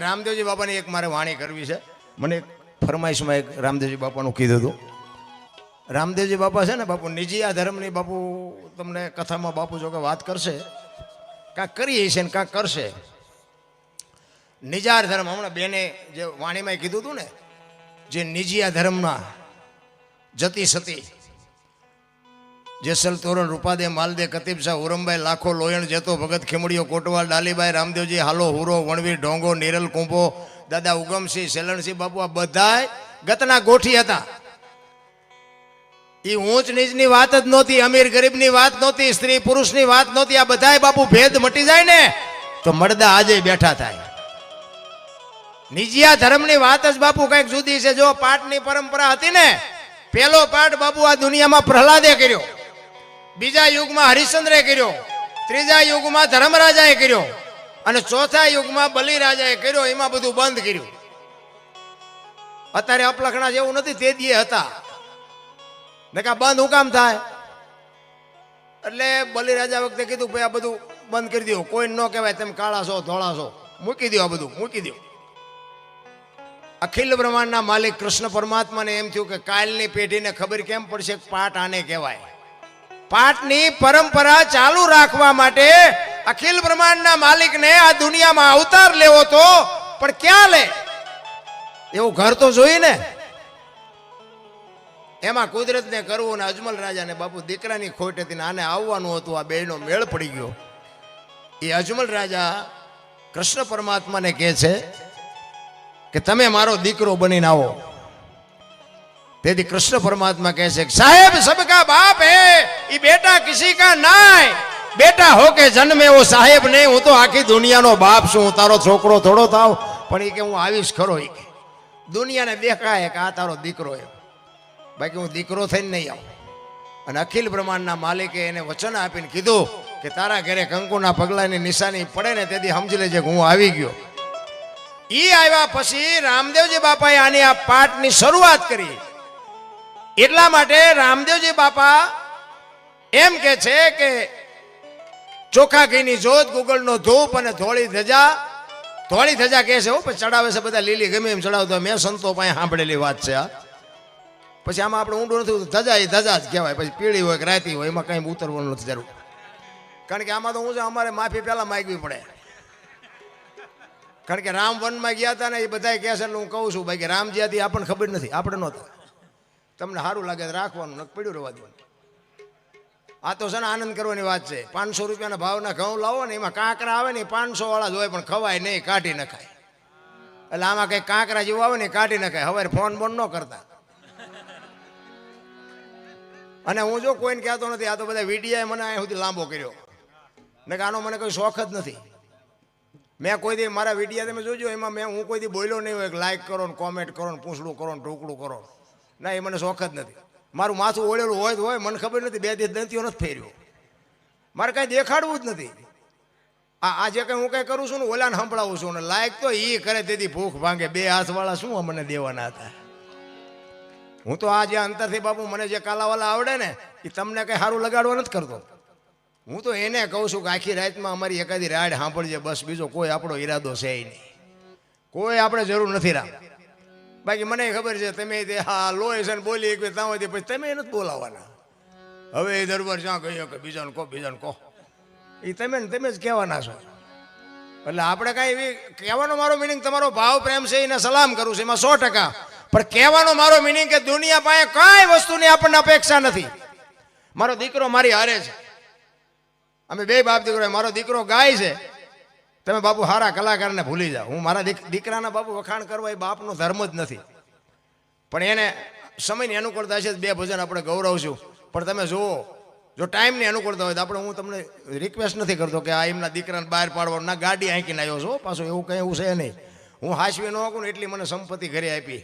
રામદેવજી બાપાની એક મારે વાણી કરવી છે. મને એક ફરમાઈશમાં એક રામદેવજી બાપાનું કીધું હતું. રામદેવજી બાપા છે ને બાપુ નિજીયા ધર્મની બાપુ તમને કથામાં બાપુ જો કે વાત કરશે, કાંઈક કરીએ છે ને કાંઈક કરશે. નિજાર ધર્મ હમણાં બેને જે વાણીમાં કીધું હતું ને, જે નિજીયા ધર્મના જતી સતી જેસલ તોરણ રૂપાદે માલદે કતીબ શાહ ઉરમભાઈ લાખો લોયણ જેતો ભગત ખીમડીઓ કોટવાલ ડાલીભાઈ રામદેવજી હાલો હુરો વણવીર ઢોંગો નિરલ કુંભો દાદા ઉગમસિંહ સેલણસિંહ બાપુ આ બધાય ગતના ગોઠી હતા. એ ઊંચ નીચની વાત જ નહોતી, અમીર ગરીબની વાત નહોતી, સ્ત્રી પુરુષની વાત નહોતી. આ બધાય બાપુ ભેદ મટી જાય ને તો મળદા આજે બેઠા થાય. નિજીયા ધર્મની વાત જ બાપુ કઈક જુદી છે. જો પાઠની પરંપરા હતી ને, પેલો પાઠ બાપુ આ દુનિયામાં પ્રહલાદે કર્યો, બીજા યુગમાં હરિશ્ચંદ્રે કર્યો, ત્રીજા યુગમાં ધર્મરાજાએ કર્યો અને ચોથા યુગમાં બલિરાજાએ કર્યો. એમાં બધું બંધ કર્યું. અત્યારે અપલખણા જેવું નથી, તે દીએ હતા ને કા બંધ હું કામ થાય. એટલે બલિરાજા વખતે કીધું ભાઈ આ બધું બંધ કરી દો, કોઈ ન કહેવાય તમે કાળા છો ધોળા છો, મૂકી દો, આ બધું મૂકી દો. અખિલ બ્રહ્માંડના માલિક કૃષ્ણ પરમાત્માને એમ થયું કે કાલની પેઢીને ખબર કેમ પડશે પાઠ આને કહેવાય. પાઠની પરંપરા ચાલુ રાખવા માટે અખિલ બ્રહ્માંડના માલિકને આ દુનિયામાં અવતાર લેવો તો, પણ ક્યાં લે એવું ઘર તો જોઈએ ને. એમાં કુદરતને કરવું ને અજમલ રાજાને બાપુ દીકરાની ખોટ હતી ને આને આવવાનું હતું. આ બેનો મેળ પડી ગયો. એ અજમલ રાજા કૃષ્ણ પરમાત્માને કહે છે કે તમે મારો દીકરો બનીને આવો. તેથી કૃષ્ણ પરમાત્મા કહે છે સાહેબ સબકા બાપ હે એ બેટા કિસી કા નાય, બેટા હો કે જન્મે વો સાહેબ નહીં. હું તો આખી દુનિયાનો બાપ છું, હું તારો છોકરો થોડો થાવ, પણ એ કે હું આવીશ ખરો. એ કે દુનિયાને દેખાય કે આ તારો દીકરો એમ, બાકી હું દીકરો થઈને નહીં આવું. અને અખિલ બ્રહ્માંડના માલિકે એને વચન આપીને કીધું કે તારા ઘરે કંકુના પગલાની નિશાની પડે ને તેથી સમજી લેજે કે હું આવી ગયો. ઈ આવ્યા પછી રામદેવજી બાપાએ આની આ પાઠની શરૂઆત કરી. એટલા માટે રામદેવજી બાપા એમ કે છે કે ચોખા ઘીની જોત, ગુગળનો ધૂપ અને ધોળી ધજા. ધોળી ધજા કહે છે હો, પછી ચડાવે છે બધા લીલી ગમે એમ ચડાવતો. મેં સંતો પાસે સાંભળેલી વાત છે આ. પછી આમાં આપણે ઊંડું નથી, ધજા એ ધજા જ કહેવાય. પછી પીળી હોય કે રાતી હોય એમાં કંઈ ઉતરવાનું નથી જરૂર. કારણ કે આમાં તો હું છે અમારે માફી પહેલા માંગવી પડે. કારણ કે રામ વનમાં ગયા હતા ને એ બધા કહે છે, હું કહું છું ભાઈ કે રામજી હતી આપણને ખબર નથી, આપણે નહોતા. તમને સારું લાગે રાખવાનું, ન પડ્યું રહેવા દેવાનું. આ તો છે ને આનંદ કરવાની વાત છે. 500 રૂપિયાના ભાવના ઘઉં લાવો ને એમાં કાંકરા આવે ને 500 વાળા જ હોય, પણ ખવાય નહીં, કાઢી નખાય. એટલે આમાં કઈ કાંકરા જેવું આવે ને કાઢી નખાય. હવે ફોન બોન ન કરતા. અને હું જો કોઈને કહેતો નથી, આ તો બધા વિડીયા મને અહીંયા સુધી લાંબો કર્યો ને કે આનો મને કોઈ શોખ જ નથી. મેં કોઈ દી મારા વિડીયા તમે જોજો, એમાં હું કોઈ દી બોલ્યો નહીં હોય કે લાઈક કરો ને કોમેન્ટ કરો ને પૂછડું કરો ને ટૂકડું કરો. ના, એ મને શોખ જ નથી. મારું માથું ઓળેલું હોય તો હોય, મને ખબર નથી. 2 દિવસ દંતીઓ નથી ફેર્યો. મારે કાંઈ દેખાડવું જ નથી. આ જે કંઈ હું કંઈ કરું છું ને ઓલાને સંભળાવું છું ને લાઈક તો એ કરે તેથી ભૂખ ભાંગે. 2 હાથવાળા શું મને દેવાના હતા. હું તો આ જે અંતરથી બાપુ મને જે કાલાવાલા આવડે ને એ તમને કંઈ સારું લગાડવા નથી કરતો. હું તો એને કહું છું કે આખી રાતમાં અમારી એકાદી રાડ સાંભળજે બસ, બીજો કોઈ આપણો ઈરાદો છે નહીં, કોઈ આપણે જરૂર નથી રામ. બાકી મને ખબર છે તમે હા લોહી છે ને બોલી એક ત્યાં પછી તમે નથી બોલાવવાના. હવે એ દરબાર જ્યાં ગયો કે બીજાને કહો, બીજાને કહો, એ તમે જ કહેવાના છો. એટલે આપણે કાંઈ એવી કહેવાનો મારો મિનિંગ તમારો ભાવ પ્રેમ છે એને સલામ કરું છું, એમાં 100%. પણ કહેવાનો મારો મિનિંગ કે દુનિયા પાસે કાંઈ વસ્તુની આપણને અપેક્ષા નથી. મારો દીકરો મારી હારે છે, અમે 2 બાપ દીકરો. મારો દીકરો ગાય છે, તમે બાપુ સારા કલાકારને ભૂલી જાઓ. હું મારા દીકરાના બાપુ વખાણ કરવા એ બાપનો ધર્મ જ નથી. પણ એને સમયની અનુકૂળતા છે 2 ભજન આપણે ગૌરવશું. પણ તમે જુઓ, જો ટાઈમની અનુકૂળતા હોય તો આપણે, હું તમને રિક્વેસ્ટ નથી કરતો કે આ એમના દીકરાને બહાર પાડવાનું, ના ગાડી હાંકીને આવ્યો છો પાછું, એવું કંઈ એવું છે નહીં. હું હાંસવી ન શકું ને એટલી મને સંપત્તિ ઘરે આપી.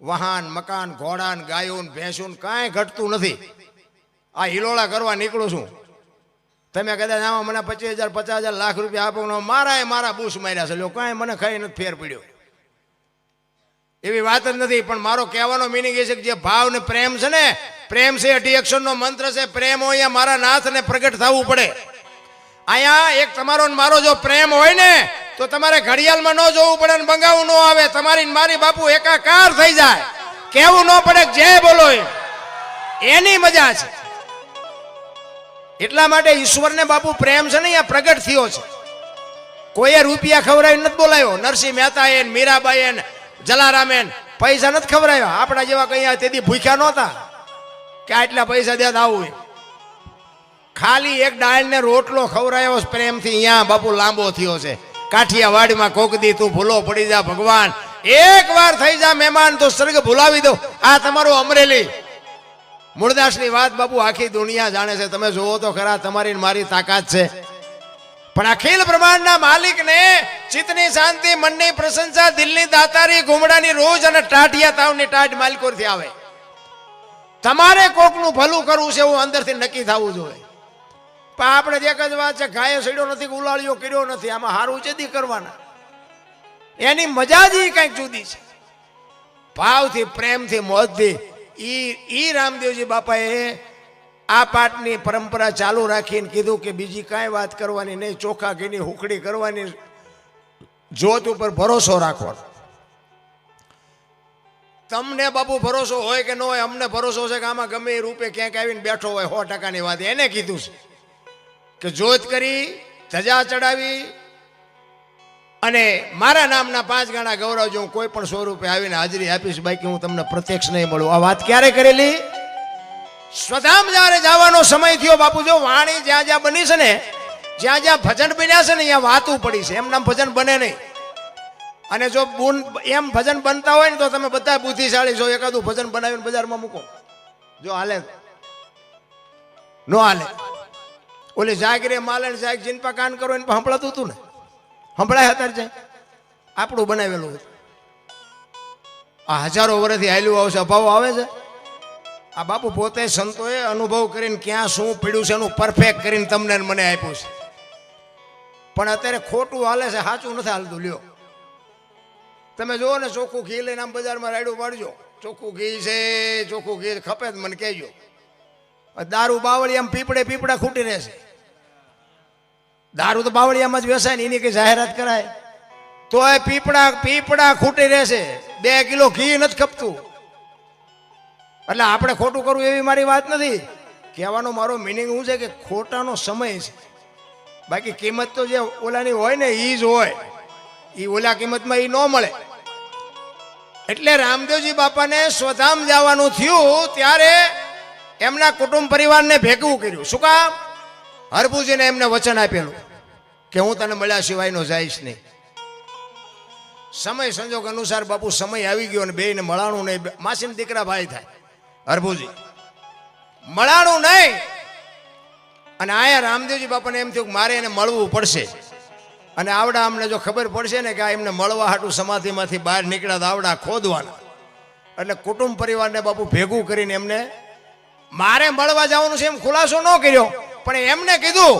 વાહન, મકાન, ઘોડાન, ગાયોન, ભેંસુન કાંઈ ઘટતું નથી. આ હિલોળા કરવા નીકળું છું. તમે કદાચ આમાં મને 25,000 50,000 લાખ રૂપિયા આપો, મારા બૂસ માર્યા છે, લો કાંઈ મને ખાઈ નથી ફેર પડ્યો. એવી વાત જ નથી. પણ મારો કહેવાનો મિનિંગ એ છે કે જે ભાવ ને પ્રેમ છે ને, પ્રેમ છે 8 અક્ષરનો મંત્ર છે. પ્રેમ હોય અહીંયા મારા નાથને પ્રગટ થવું પડે. અહીંયા એક તમારો મારો જો પ્રેમ હોય ને તો તમારે ઘડિયાળમાં ન જોવું પડે ને બંગાવું ન આવે, તમારી મારી બાપુ એકાકાર થઈ જાય, કેવું ન પડે જે બોલો એની મજા છે. એટલા માટે ઈશ્વરને બાપુ પ્રેમ છે ને અહીંયા પ્રગટ થયો છે. કોઈએ રૂપિયા ખવડાવી નથી બોલાયો. નરસિંહ મહેતા એ મીરાબાઈ એ જલારામે પૈસા નથી ખવડાવ્યા. આપણા જેવા કઈ તેથી ભૂખ્યા નહોતા કે આટલા પૈસા દેતા આવું. ખાલી એક ડાળ ને રોટલો ખવડાયો પ્રેમથી અહીંયા બાપુ લાંબો થયો છે. કાઠિયાવાડમાં કોક દી તું ભૂલો પડી જા ભગવાન, એક વાર થઈ જા મહેમાન તો સ્વર્ગ ભૂલાવી દો. આ તમારું અમરેલી મૂળદાસની વાત બાપુ આખી દુનિયા જાણે છે. તમે જોવો તો ખરા, તમારી મારી તાકાત છે. પણ અખિલ બ્રહ્માંડના માલિકને ચિત્તની શાંતિ, મનની પ્રશંસા, દિલની દાતારી, ઘુમડાની રોજ અને ટાટિયા તાવની ટાટ માલકોરથી આવે. તમારે કોકનું ભલું કરવું છે એવું અંદરથી નક્કી થવું જોઈએ. પણ આપણે એક જ વાત છે, ગાયે સડ્યો નથી કે ઉલાળ્યો કર્યો નથી. આમાં હારું છે દી કરવાના, એની મજા જ કંઈક જુદી છે. ભાવથી, પ્રેમથી, મોજથી. ઈ રામદેવજી બાપાએ આ પાઠની પરંપરા ચાલુ રાખીને કીધું કે બીજી કાંઈ વાત કરવાની નહીં, ચોખા ઘીની હુકડી કરવાની, જોત ઉપર ભરોસો રાખવાનો. તમને બાપુ ભરોસો હોય કે ન હોય, અમને ભરોસો છે કે આમાં ગમે એ રૂપે ક્યાંક આવીને બેઠો હોય 100%ની વાત. એને કીધું છે કે જોત કરી, ધજા ચડાવી અને મારા નામના 5 ગણા ગૌરવજો. હું કોઈ પણ સ્વરૂપે આવીને હાજરી આપીશ, બાકી હું તમને પ્રત્યક્ષ નહીં મળું. આ વાત ક્યારે કરેલી? સ્વધામ જ્યારે જવાનો સમય થયો બાપુ. જો વાણી જ્યાં જ્યાં બની છે ને, જ્યાં જ્યાં ભજન બન્યા છે ને, અહીંયા વાતું પડી છે. એમ નામ ભજન બને નહીં. અને જો એમ ભજન બનતા હોય ને તો તમે બધા બુદ્ધિશાળી છો. એકાદું ભજન બનાવીને બજારમાં મૂકો, જો હાલે નો હાલે. ઓલી જાગરે માલણ જાગ જીનપા કાન કરો એને સંભળાતું હતું ને, સંભળાય અત્યારે જાય. આપણું બનાવેલું હતું. આ હજારો વર્ષથી હાલ્યું આવશે, અભાવ આવે છે. આ બાપુ પોતે સંતોએ અનુભવ કરીને ક્યાં શું પીડ્યું છે એનું પરફેક્ટ કરીને તમને મને આપ્યું છે. પણ અત્યારે ખોટું હાલે છે, સાચું નથી હાલતું. લ્યો તમે જુઓ ને, ચોખ્ખું ઘી લઈને આમ બજારમાં રાયડું પાડજો, ચોખ્ખું ઘી છે, ચોખ્ખું ઘી ખપે જ મને કહેજો. દારૂ બાવળિયામાં પીપળા ખૂટી રહેશે. દારૂ તો બાવળિયામાં જ વેચાય ને, એની કઈ જાહેરાત કરાય તો એ પીપળા ખૂટી રહેશે. 2 કિલો ઘી નથી ખપતું. એટલે આપણે ખોટું કરવું એવી મારી વાત નથી. કહેવાનો મારો મિનિંગ શું છે કે ખોટાનો સમય છે. બાકી કિંમત તો જે ઓલાની હોય ને એ જ હોય. એ ઓલા કિંમતમાં એ ન મળે. એટલે રામદેવજી બાપાને સ્વધામ જવાનું થયું ત્યારે એમના કુટુંબ પરિવારને ભેગું કર્યું. શું કામ? હરભુજીને એમને વચન આપેલું કે હું તને મળ્યા સિવાયનો જઈશ નહીં. સમય સંજોગ અનુસાર બાપુ સમય આવી ગયો અને બેયને મળાણું નહીં. માસીના દીકરા ભાઈ થાય હરભુજી, મળાણું નહીં. અને આયા રામદેવજી બાપાને એમ થયું કે મારે એને મળવું પડશે. અને આવડા અમને જો ખબર પડશે ને કે આ એમને મળવા હાટું સમાધિમાંથી બહાર નીકળ્યા તો આવડા ખોદવાના. એટલે કુટુંબ પરિવારને બાપુ ભેગું કરીને એમને મારે મળવા જવાનું છે એમ ખુલાસો ન કર્યો, પણ એમને કીધું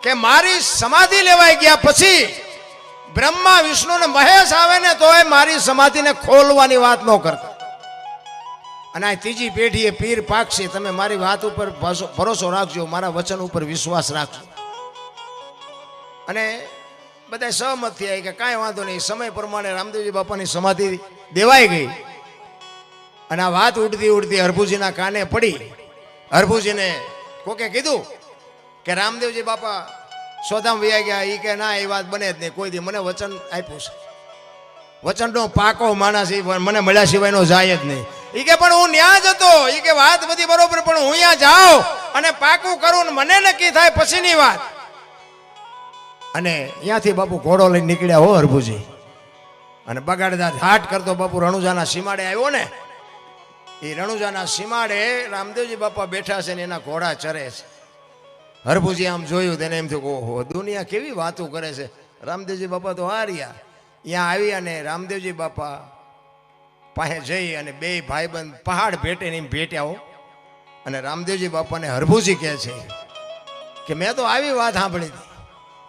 કે મારી સમાધિ લેવાઈ ગયા પછી બ્રહ્મા વિષ્ણુ ને મહેશ આવે ને તો મારી સમાધિને ખોલવાની વાત ન કરતા. અને આ ત્રીજી પેઢીએ પીર પાકશે. તમે મારી વાત ઉપર ભરોસો રાખજો, મારા વચન ઉપર વિશ્વાસ રાખજો. અને બધા સહમત થયા કે કાંઈ વાંધો નહીં. સમય પ્રમાણે રામદેવજી બાપાની સમાધિ દેવાઈ ગઈ. અને આ વાત ઉડતી હરભુજીના કાને પડી. હરભુજીને કોકે કીધું કે રામદેવજી બાપા સ્વધામ વયા ગયા. એ કે ના, એ વાત બને જ નહીં. કોઈ દી મને વચન આપ્યું છે, વચનનો પાકો માણસ મને મળ્યા સિવાયનો જાય જ નહીં. એ કે પણ હું ન્યા જ હતો. એ કે વાત બધી બરોબર, પણ હું અહીંયા જાઉં અને પાકું કરું ને મને નક્કી થાય પછીની વાત. અને અહીંયાથી બાપુ ઘોડો લઈને નીકળ્યા હો હરભુજી. અને બગાડદાર હાટ કરતો બાપુ રણુજાના સીમાડે આવ્યો ને. એ રણુજાના સીમાડે રામદેવજી બાપા બેઠા છે ને એના ઘોડા ચરે છે. હરભુજી આમ જોયું તેને એમ થયું ઓહો, દુનિયા કેવી વાતો કરે છે. રામદેવજી બાપા તો હાર્યા. અહીંયા આવી અને રામદેવજી બાપા પાસે જઈ અને 2 ભાઈબંધ પહાડ ભેટે ને એમ ભેટ્યા હો. અને રામદેવજી બાપાને હરભુજી કહે છે કે મેં તો આવી વાત સાંભળી હતી.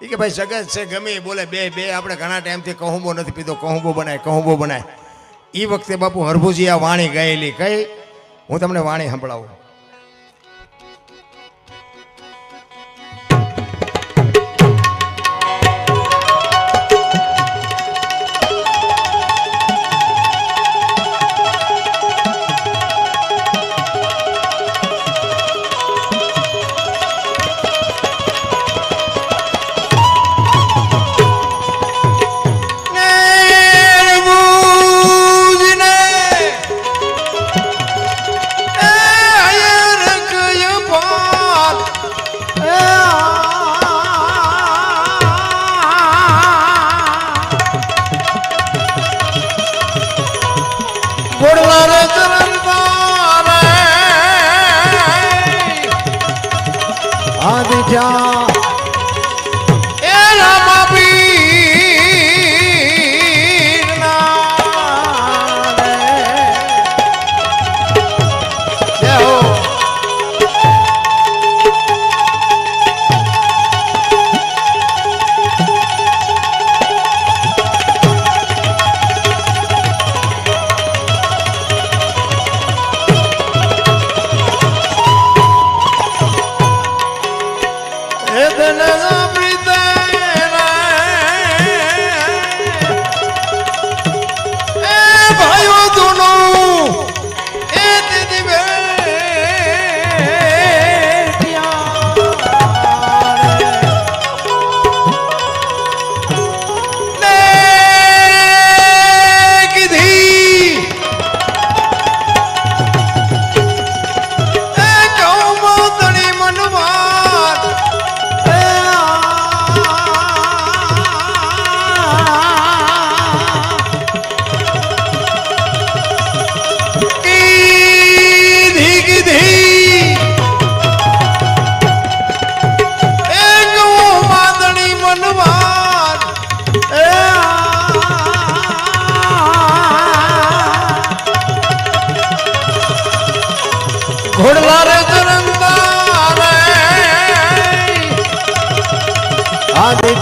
એ કે ભાઈ જગત છે ગમે બોલે, બે આપણે ઘણા ટાઈમથી કહુંબો નથી પીધો, કહુંબો બનાય. એ વખતે બાપુ હરભુજી આ વાણી ગાયેલી કઈ હું તમને વાણી સંભળાવું.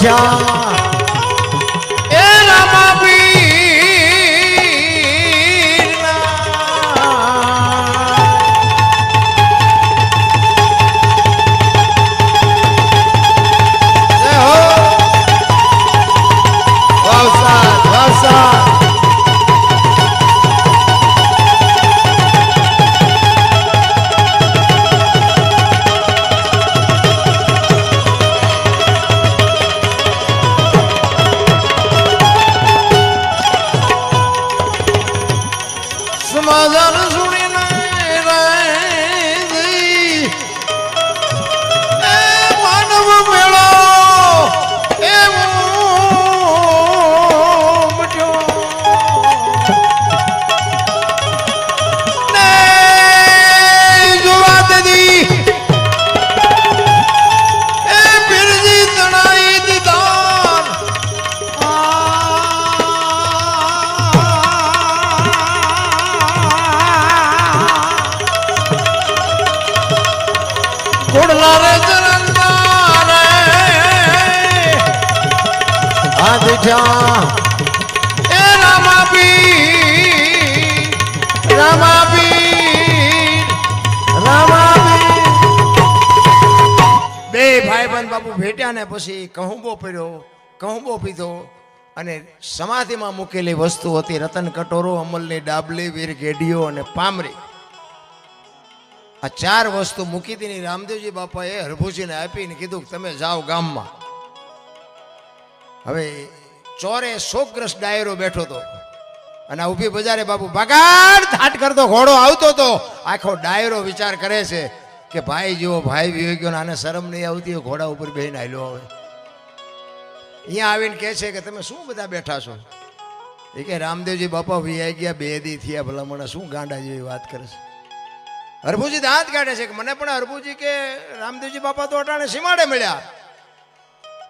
દીઠા એ રામા સમાધાન સુણીને માનવ મેળો એવો મટ્યો ને જોવા દીધી એ પીરજી તણાઈ દીધા કોડલા રે ચરણના રે આ દીઠા એ રામાપી બે ભાઈબંધ બાપુ ભેટ્યા ને પછી કહુંબો પડ્યો કહુંબો પીધો અને સમાધિમાં મૂકેલી વસ્તુ હતી રતન કટોરો અમલની ડાબલી વીર ગેડીઓ અને પામરી આ ચાર વસ્તુ મૂકી હતી રામદેવજી બાપાએ હરભુજીને આપીને કીધું તમે જાઓ ગામમાં હવે ચોરે શોકગ્રસ્ત ડાયરો બેઠો હતો અને આ ઊભી બજારે બાપુ ભાગાડ થાટ કરતો ઘોડો આવતો હતો આખો ડાયરો વિચાર કરે છે કે ભાઈ જેવો ભાઈ વિયો ગયો આને શરમ નહીં આવતી ઘોડા ઉપર બેહીને હાલ્યો આવે અહીંયા આવીને કહે છે કે તમે શું બધા બેઠા છો એ કે રામદેવજી બાપા વિયાઈ ગયા 2 દી થયા ભલા મને શું ગાંડા જેવી વાત કરે છે હરભુજી દાંત કાઢે છે કે મને પણ હરભુજી કે રામદેવજી બાપા તો અટાણે સીમાડે મળ્યા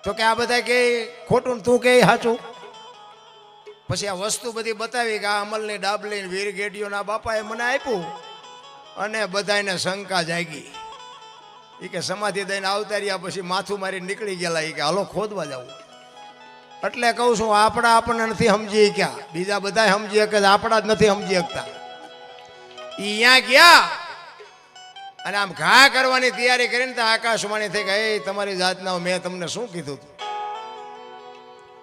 તો કે આ બધા કે ખોટું તું કે સાચું પછી આ વસ્તુ બધી બતાવી કે આ અમલની ડાબલી વીર ગેડીઓના બાપાએ મને આપ્યું અને બધાને શંકા જાગી એ કે સમાધિ દઈને આવતા રહ્યા પછી માથું મારી નીકળી ગયેલા એ કે હાલો ખોદવા જવું એટલે કહું છું આપણા આપણને નથી સમજી ક્યાં બીજા બધા સમજી શકે આપણા જ નથી સમજી શકતા અહીંયા ગયા અને આમ ઘા કરવાની તૈયારી કરીને તો આકાશવાણી થઈ કે એ તમારી જાતના મેં તમને શું કીધું હતું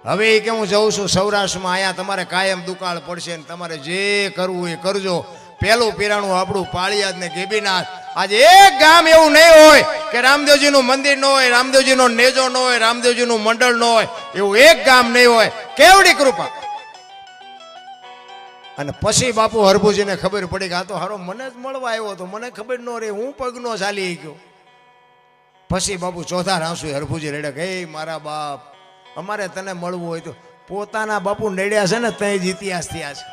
હવે એ કે હું જઉં છું સૌરાષ્ટ્રમાં અહીંયા તમારે કાયમ દુકાળ પડશે ને તમારે જે કરવું એ કરજો પેલું પીરાણું આપણું પાળિયાદ ને ગેબીનાથ આજે એક ગામ એવું નહીં હોય કે રામદેવજીનું મંદિર ન હોય રામદેવજીનો નેજો ન હોય રામદેવજીનું મંડળ ન હોય એવું એક ગામ નહીં હોય કેવડી કૃપા અને પછી બાપુ હરભુજીને ખબર પડી કે આ તો હારો મને જ મળવા આવ્યો તો મને ખબર ન રહી હું પગનો ચાલી ગયો પછી બાપુ ચોથા રાંસુ હરભુજી રેડે કે મારા બાપ અમારે તને મળવું હોય તો પોતાના બાપુ નડ્યા છે ને તઈ જ ઇતિહાસ થયા છે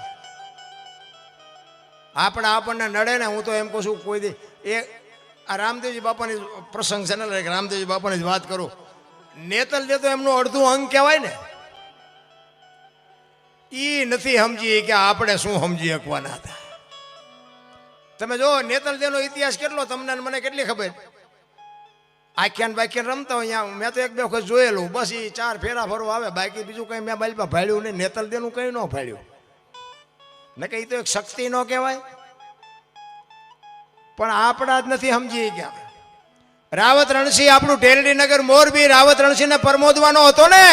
આપણને નડે ને હું તો એમ કહું છું કોઈ દી એ આ રામદેવજી બાપાની પ્રસંગ છે ને રામદેવજી બાપાની જ વાત કરું નેતલ દે તો એમનું અડધું અંગ કહેવાય ને ઈ નથી સમજી કે આપણે શું સમજી શકવાના હતા તમે જો નેતલ દેનો ઇતિહાસ કેટલો તમને મને કેટલી ખબર આખ્યાન બાખ્યાન રમતા હોય અહીંયા મેં તો 1-2 વખત જોયેલું બસ એ 4 ફેરા ફરવા આવે બાકી બીજું કંઈ મેં બાલપા ભાડ્યું નહીં નેતલ દેનું કંઈ ન ભાડ્યું ને કે તો એક શક્તિ ન કહેવાય પણ આપણા જ નથી સમજી ગયા રાવત રણસિંહ આપણું ટેરડીનગર મોરબી રાવત રણસિંહને પરમોદવાનો હતો ને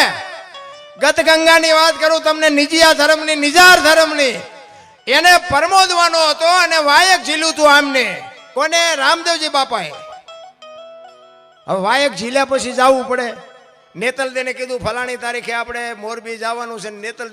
ગત ગંગાની વાત કરું તમને નિજિયા ધર્મની નિજાર ધર્મની એને પરમોદવાનો હતો અને વાયક ઝીલું હતું આમને કોને રામદેવજી બાપાએ હવે વાયક ઝીલ્યા પછી જવું પડે નેતલ દેને કીધું ફલાણી તારીખે આપણે મોરબી જવાનું છે નેતલ